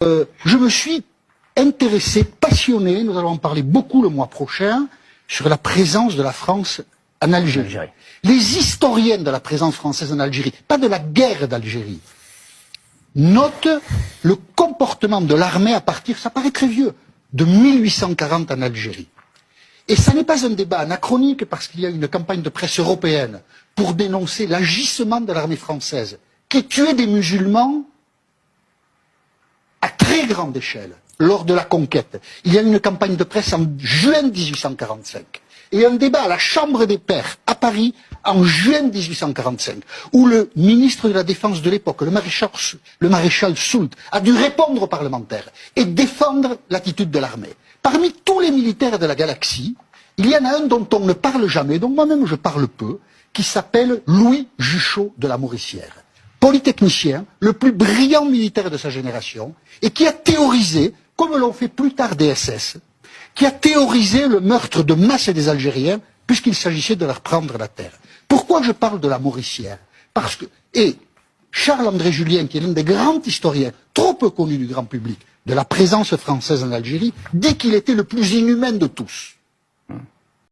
Je me suis intéressé, passionné, nous allons en parler beaucoup le mois prochain, sur la présence de la France en Algérie. Les historiens de la présence française en Algérie, pas de la guerre d'Algérie, notent le comportement de l'armée à partir, ça paraît très vieux, de 1840 en Algérie. Et ça n'est pas un débat anachronique parce qu'il y a une campagne de presse européenne pour dénoncer l'agissement de l'armée française qui tuait des musulmans à très grande échelle lors de la conquête. Il y a eu une campagne de presse en juin 1845 et un débat à la Chambre des Pairs à Paris en juin 1845 où le ministre de la Défense de l'époque, le maréchal Soult, a dû répondre aux parlementaires et défendre l'attitude de l'armée. Parmi tous les militaires de la galaxie, il y en a un dont on ne parle jamais, dont moi-même je parle peu, qui s'appelle Louis Juchot de la Mauricière. Polytechnicien, le plus brillant militaire de sa génération, et qui a théorisé, comme l'ont fait plus tard des SS, qui a théorisé le meurtre de masse des Algériens, puisqu'il s'agissait de leur prendre la terre. Pourquoi je parle de la Mauricière? Parce que, et Charles-André Julien, qui est l'un des grands historiens, trop peu connu du grand public, de la présence française en Algérie, dit qu'il était le plus inhumain de tous.